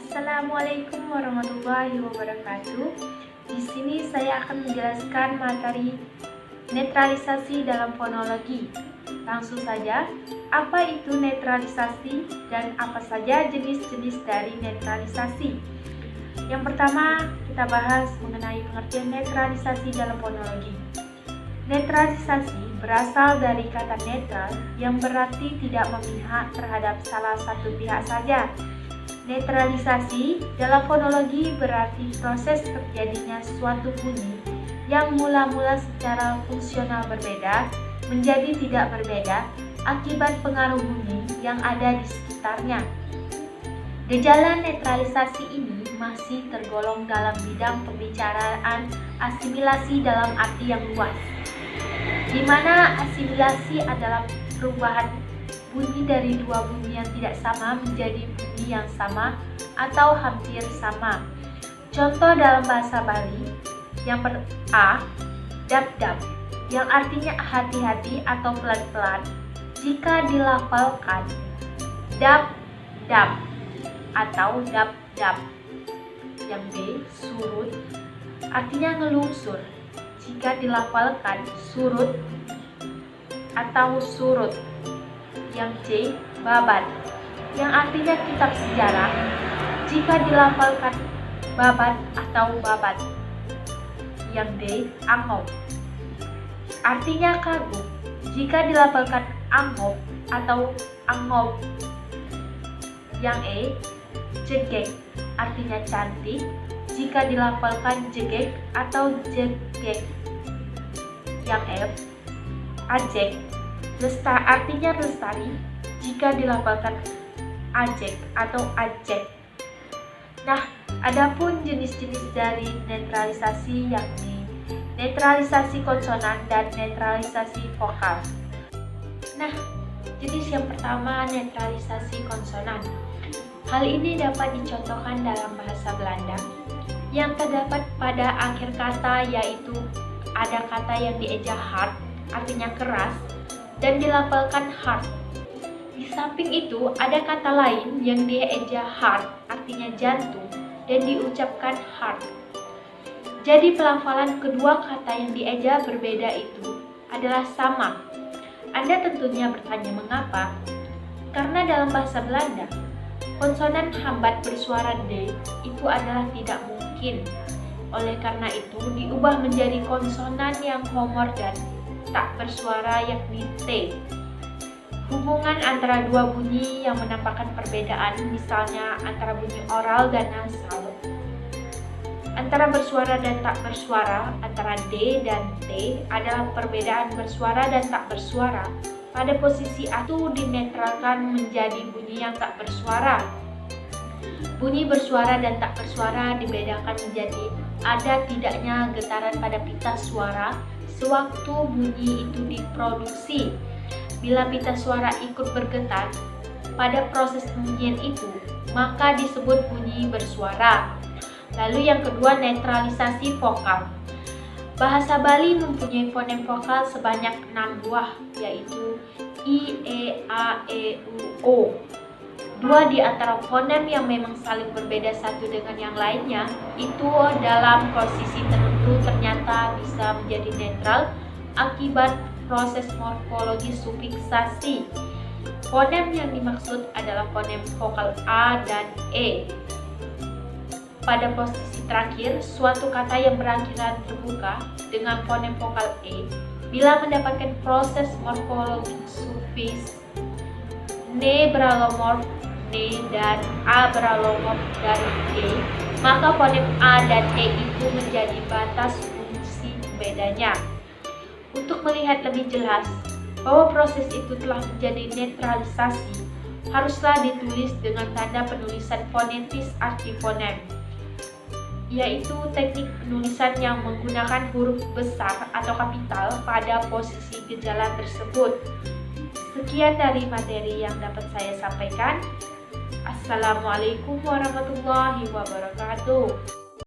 Assalamualaikum warahmatullahi wabarakatuh. Di sini saya akan menjelaskan materi netralisasi dalam fonologi. Langsung saja, apa itu netralisasi dan apa saja jenis-jenis dari netralisasi? Yang pertama, kita bahas mengenai pengertian netralisasi dalam fonologi. Netralisasi berasal dari kata netral yang berarti tidak memihak terhadap salah satu pihak saja. Netralisasi dalam fonologi berarti proses terjadinya suatu bunyi yang mula-mula secara fungsional berbeda menjadi tidak berbeda akibat pengaruh bunyi yang ada di sekitarnya. Gejala netralisasi ini masih tergolong dalam bidang pembicaraan asimilasi dalam arti yang luas, di mana asimilasi adalah perubahan bunyi dari dua bunyi yang tidak sama menjadi bunyi yang sama atau hampir sama. Contoh dalam bahasa Bali, yang A, dap-dap, yang artinya hati-hati atau pelan-pelan. Jika dilafalkan dap-dap atau dap-dap. Yang B, surut, artinya ngelungsur. Jika dilafalkan surut atau surut. Yang C, babat, yang artinya kitab sejarah. Jika dilafalkan babat atau babat. Yang D, angop, artinya kagum. Jika dilafalkan angop atau angop. Yang E, jegek, artinya cantik. Jika dilafalkan jegek atau jegek. Yang F, ajek, artinya lestari. Jika dilafalkan ajek atau ajek. Nah, adapun jenis-jenis dari netralisasi yakni netralisasi konsonan dan netralisasi vokal. Nah, jenis yang pertama netralisasi konsonan. Hal ini dapat dicontohkan dalam bahasa Belanda yang terdapat pada akhir kata, yaitu ada kata yang dieja hard, artinya keras, dan dilafalkan hard. Di samping itu ada kata lain yang dieja hard, artinya jantung, dan diucapkan hard. Jadi pelafalan kedua kata yang dieja berbeda itu adalah sama. Anda tentunya bertanya mengapa? Karena dalam bahasa Belanda, konsonan hambat bersuara D itu adalah tidak mungkin. Oleh karena itu diubah menjadi konsonan yang homor dan tak bersuara yakni T. Hubungan antara dua bunyi yang menampakkan perbedaan, misalnya antara bunyi oral dan nasal, antara bersuara dan tak bersuara, antara D dan T adalah perbedaan bersuara dan tak bersuara. Pada posisi A itu dinetralkan menjadi bunyi yang tak bersuara. Bunyi bersuara dan tak bersuara dibedakan menjadi ada tidaknya getaran pada pita suara sewaktu bunyi itu diproduksi. Bila pita suara ikut bergetar pada proses pembunyian itu, maka disebut bunyi bersuara. Lalu yang kedua, netralisasi vokal. Bahasa Bali mempunyai fonem vokal sebanyak 6 buah, yaitu I, E, A, E, U, O. Dua di antara fonem yang memang saling berbeda satu dengan yang lainnya, itu dalam posisi tertentu ternyata bisa menjadi netral akibat proses morfologi sufiksasi. Fonem yang dimaksud adalah fonem vokal A dan E. Pada posisi terakhir, suatu kata yang berakhiran terbuka dengan fonem vokal E, bila mendapatkan proses morfologi sufiks ne beralomorf ne dan A beralomorf dari E, maka fonem A dan E itu menjadi batas fungsi bedanya. Untuk melihat lebih jelas bahwa proses itu telah menjadi netralisasi, haruslah ditulis dengan tanda penulisan fonetis archifonem, yaitu teknik penulisan yang menggunakan huruf besar atau kapital pada posisi gejala tersebut. Sekian dari materi yang dapat saya sampaikan. Assalamualaikum warahmatullahi wabarakatuh.